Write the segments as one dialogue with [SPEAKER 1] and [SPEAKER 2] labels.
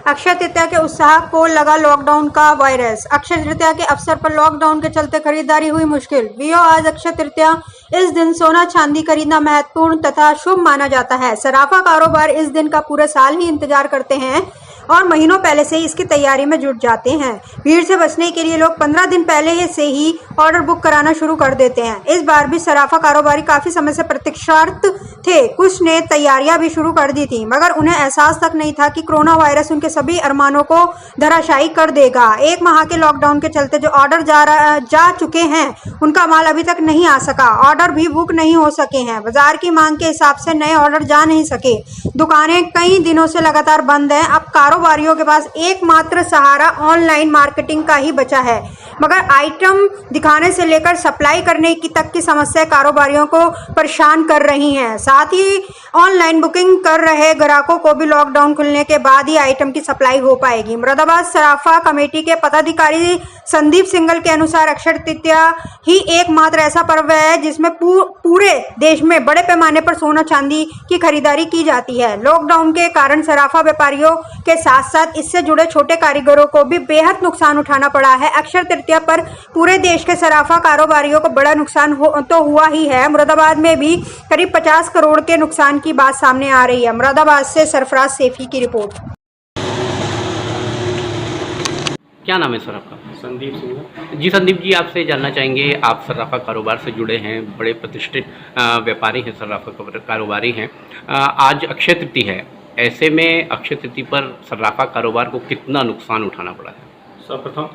[SPEAKER 1] अक्षय तृतीया के उत्साह को लगा लॉकडाउन का वायरस। अक्षय तृतीया के अवसर पर लॉकडाउन के चलते खरीदारी हुई मुश्किल। आज अक्षय तृतीया, इस दिन सोना चांदी खरीदना महत्वपूर्ण तथा शुभ माना जाता है। सराफा कारोबार इस दिन का पूरे साल ही इंतजार करते हैं और महीनों पहले से ही इसकी तैयारी में जुट जाते हैं। भीड़ से बचने के लिए लोग 15 दिन पहले से ही ऑर्डर बुक कराना शुरू कर देते हैं। इस बार भी सराफा कारोबारी काफी समय से प्रतीक्षारत थे। कुछ ने तैयारियां भी शुरू कर दी थी, मगर उन्हें एहसास तक नहीं था कि कोरोना वायरस उनके सभी अरमानों को धराशायी कर देगा। एक माह के लॉकडाउन के चलते जो ऑर्डर जा चुके हैं, उनका माल अभी तक नहीं आ सका। ऑर्डर भी बुक नहीं हो सके हैं। बाजार की मांग के हिसाब से नए ऑर्डर जा नहीं सके। दुकानें कई दिनों से लगातार बंद हैं। अब कारोबारियों के पास एकमात्र सहारा ऑनलाइन मार्केटिंग का ही बचा है, मगर आइटम दिखाने से लेकर सप्लाई करने की तक की समस्या कारोबारियों को परेशान कर रही हैं। साथ ही ऑनलाइन बुकिंग कर रहे ग्राहकों को भी लॉकडाउन खुलने के बाद ही आइटम की सप्लाई हो पाएगी। मुरादाबाद सराफा कमेटी के पदाधिकारी संदीप सिंगल के अनुसार अक्षय तृतीया ही एकमात्र ऐसा पर्व है जिसमें पूरे देश में बड़े पैमाने पर सोना चांदी की खरीदारी की जाती है। लॉकडाउन के कारण सराफा व्यापारियों के साथ साथ इससे जुड़े छोटे कारीगरों को भी बेहद नुकसान उठाना पड़ा है। अक्षय तृतीया पर पूरे देश के सराफा कारोबारियों को बड़ा नुकसान तो हुआ ही है। मुरादाबाद में भी करीब 50 करोड़ के नुकसान की बात सामने आ रही है। मुरादाबाद से सरफराज सैफी की रिपोर्ट।
[SPEAKER 2] क्या नाम है सर आपका?
[SPEAKER 3] संदीप सिंह।
[SPEAKER 2] जी संदीप जी, आपसे जानना चाहेंगे, आप सराफा कारोबार से जुड़े हैं, बड़े प्रतिष्ठित व्यापारी हैं, सराफा कारोबारी हैं। आज अक्षय तृतीया है, ऐसे में अक्षय तृतीया पर सराफा कारोबार को कितना नुकसान उठाना पड़ा है?
[SPEAKER 3] सर्वप्रथम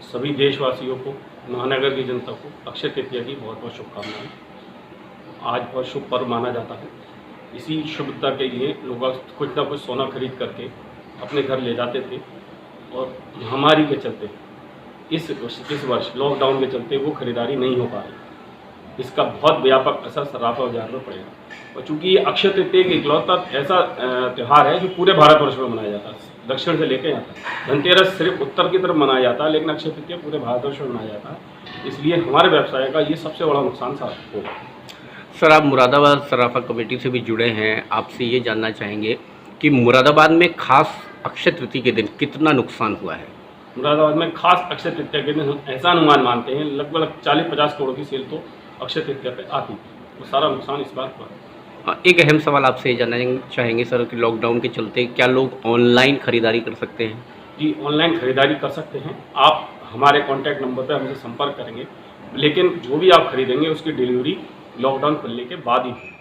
[SPEAKER 3] सभी देशवासियों को, महानगर की जनता को अक्षय तृतीया की बहुत बहुत शुभकामनाएं। आज बहुत शुभ पर्व माना जाता है। इसी शुभता के लिए लोग कुछ ना कुछ सोना खरीद करके अपने घर ले जाते थे, और महामारी के चलते इस वर्ष लॉकडाउन के चलते वो खरीदारी नहीं हो पा रही। इसका बहुत व्यापक असर सराफा बाजार में पड़ेगा। और चूँकि ये अक्षय तृतीया एक इकलौता ऐसा त्यौहार है जो पूरे भारतवर्ष में मनाया जाता है, दक्षिण से लेकर यहाँ तक। धनतेरस सिर्फ उत्तर की तरफ मनाया जाता है, लेकिन अक्षय तृतीया पूरे भारतवर्ष में मनाया जाता है। इसलिए हमारे व्यवसाय का ये सबसे बड़ा नुकसान साबित होगा।
[SPEAKER 2] सर, आप मुरादाबाद सराफा कमेटी से भी जुड़े हैं, आपसे ये जानना चाहेंगे कि मुरादाबाद में खास अक्षय तृतीया के दिन कितना नुकसान हुआ है?
[SPEAKER 3] मुरादाबाद में खास अक्षय तृतीया के दिन हम ऐसा अनुमान मानते हैं लगभग 40-50 करोड़ की सेल तो अक्षय तृतीया पे आती है। वो सारा नुकसान इस बार हुआ।
[SPEAKER 2] एक अहम सवाल आपसे ये जानना चाहेंगे सर कि लॉकडाउन के चलते क्या लोग ऑनलाइन खरीदारी कर सकते हैं?
[SPEAKER 3] जी, ऑनलाइन खरीदारी कर सकते हैं। आप हमारे कॉन्टैक्ट नंबर पर हमसे संपर्क करेंगे, लेकिन जो भी आप खरीदेंगे उसकी डिलीवरी लॉकडाउन खुलने के बाद ही होगी।